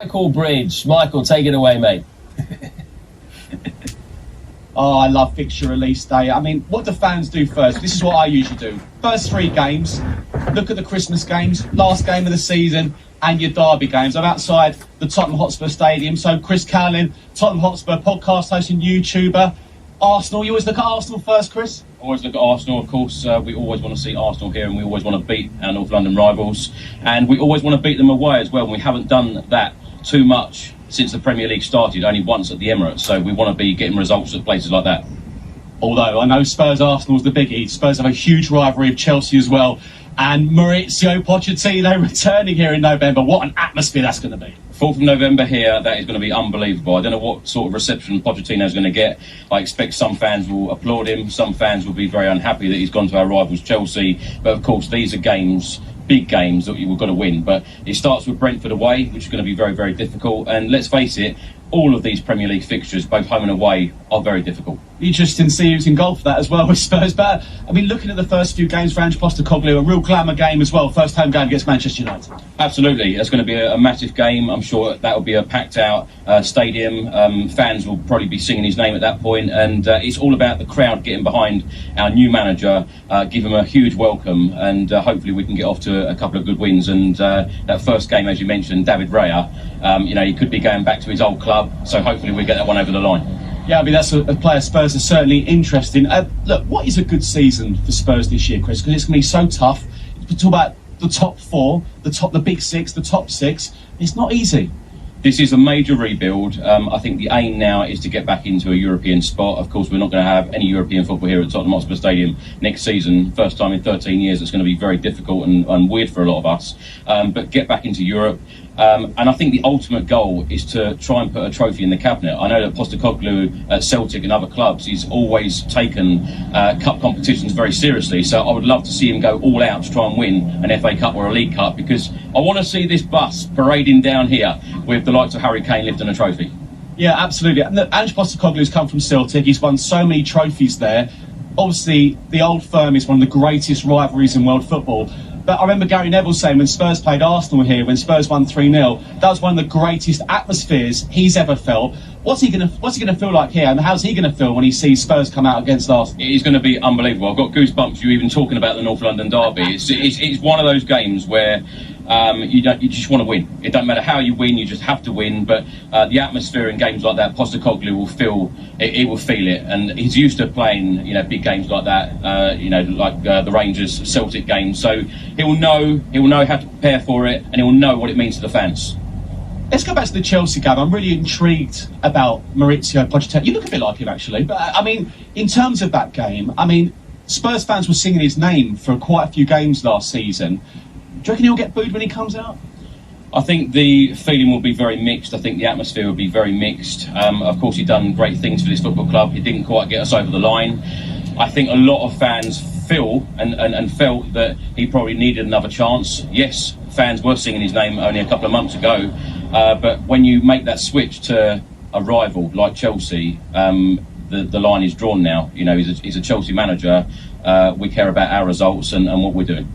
Michael Bridge. Michael, take it away, mate. Oh, I love fixture release day. I mean, what do fans do first? This is what I usually do. First 3 games, look at the Christmas games, last game of the season, and your derby games. I'm outside the Tottenham Hotspur Stadium. So Chris Cowlin, Tottenham Hotspur podcast host and YouTuber. Arsenal, you always look at Arsenal first, Chris? Always look at Arsenal, of course. We always want to see Arsenal here, and we always want to beat our North London rivals. And we always want to beat them away as well. And we haven't done that too much since the Premier League started, only once at the Emirates. So we want to be getting results at places like that. Although I know Spurs-Arsenal's the biggie. Spurs have a huge rivalry of Chelsea as well. And Maurizio Pochettino returning here in November. What an atmosphere that's going to be. 4th of November here, that is going to be unbelievable. I don't know what sort of reception Pochettino's going to get. I expect some fans will applaud him. Some fans will be very unhappy that he's gone to our rivals Chelsea. But of course, these are games, big games that we've got to win. But it starts with Brentford away, which is going to be very, very difficult. And let's face it, all of these Premier League fixtures, both home and away, are very difficult. Interesting to see who's in goal for that as well with Spurs. But I mean, looking at the first few games for Ange Postecoglou, a real glamour game as well. First home game against Manchester United. Absolutely, it's going to be a massive game. I'm sure that will be a packed out stadium. Fans will probably be singing his name at that point, and it's all about the crowd getting behind our new manager, give him a huge welcome, and hopefully we can get off to a couple of good wins. And that first game, as you mentioned, David Raya, he could be going back to his old club, so hopefully we get that one over the line. Yeah, I mean, that's a player Spurs are certainly interesting. Look, what is a good season for Spurs this year, Chris? Because it's going to be so tough. We talk about the top 4, the big 6, the top 6. It's not easy. This is a major rebuild. I think the aim now is to get back into a European spot. Of course, we're not going to have any European football here at Tottenham Hotspur Stadium next season. First time in 13 years. It's going to be very difficult and weird for a lot of us. But get back into Europe. And I think the ultimate goal is to try and put a trophy in the cabinet. I know that Postecoglou at Celtic and other clubs, he's always taken cup competitions very seriously. So I would love to see him go all out to try and win an FA Cup or a League Cup, because I want to see this bus parading down here with the likes of Harry Kane lifting a trophy. Yeah, absolutely. Look, Ange Postecoglou's come from Celtic. He's won so many trophies there. Obviously, the old firm is one of the greatest rivalries in world football. But I remember Gary Neville saying when Spurs played Arsenal here, when Spurs won 3-0, that was one of the greatest atmospheres he's ever felt. What's he going to feel like here, and how's he going to feel when he sees Spurs come out against Arsenal? It is going to be unbelievable. I've got goosebumps you even talking about the North London derby. It's one of those games where you just want to win. It doesn't matter how you win, you just have to win. But the atmosphere in games like that, Postecoglou will feel it, and he's used to playing big games like that. Like the Rangers Celtic games. So he will know how to prepare for it, and he will know what it means to the fans. Let's go back to the Chelsea game. I'm really intrigued about Maurizio Pochettino. You look a bit like him, actually. But, I mean, in terms of that game, Spurs fans were singing his name for quite a few games last season. Do you reckon he'll get booed when he comes out? I think the feeling will be very mixed. I think the atmosphere will be very mixed. Of course, he's done great things for this football club. He didn't quite get us over the line. I think a lot of fans feel and felt that he probably needed another chance. Yes, fans were singing his name only a couple of months ago. But when you make that switch to a rival like Chelsea, the line is drawn now. He's a Chelsea manager. We care about our results and what we're doing.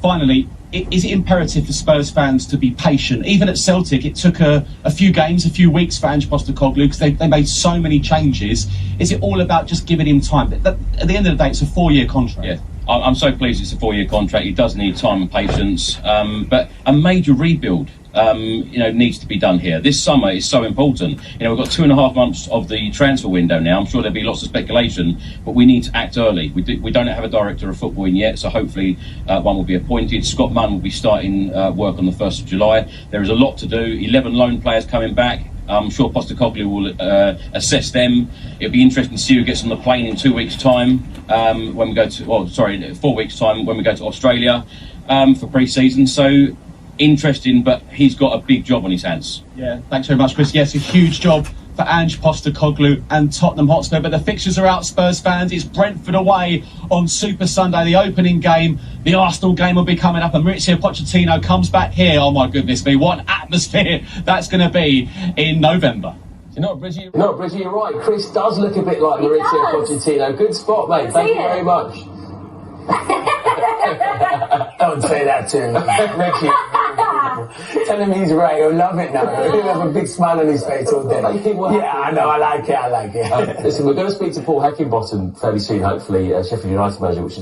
Finally, is it imperative for Spurs fans to be patient? Even at Celtic, it took a few games, a few weeks for Ange Postecoglou because they made so many changes. Is it all about just giving him time? At the end of the day, it's a 4-year contract. Yeah. I'm so pleased it's a 4-year contract. He does need time and patience, but a major rebuild needs to be done here. This summer is so important. We've got 2.5 months of the transfer window now. I'm sure there'll be lots of speculation, but we need to act early. We don't have a director of football in yet, so hopefully one will be appointed. Scott Munn will be starting work on the 1st of July. There is a lot to do. 11 loan players coming back. I'm sure Postecoglou will assess them. It'll be interesting to see who gets on the plane in 2 weeks' time 4 weeks' time when we go to Australia for pre-season. So interesting, but he's got a big job on his hands. Yeah, thanks very much, Chris. Yes, a huge job for Ange Postecoglou and Tottenham Hotspur, but the fixtures are out, Spurs fans. It's Brentford away on Super Sunday, the opening game. The Arsenal game will be coming up, and Maurizio Pochettino comes back here. Oh my goodness me, what an atmosphere that's going to be in November. Bridgie, you're right. Chris does look a bit like Maurizio Pochettino. Good spot, mate. Thank you very much. Don't say that to him. Tell him he's right. He'll love it now. He'll have a big smile on his face all day. Yeah, I know. I like it. Listen, we're going to speak to Paul Heckingbottom fairly soon, hopefully, Sheffield United manager, which is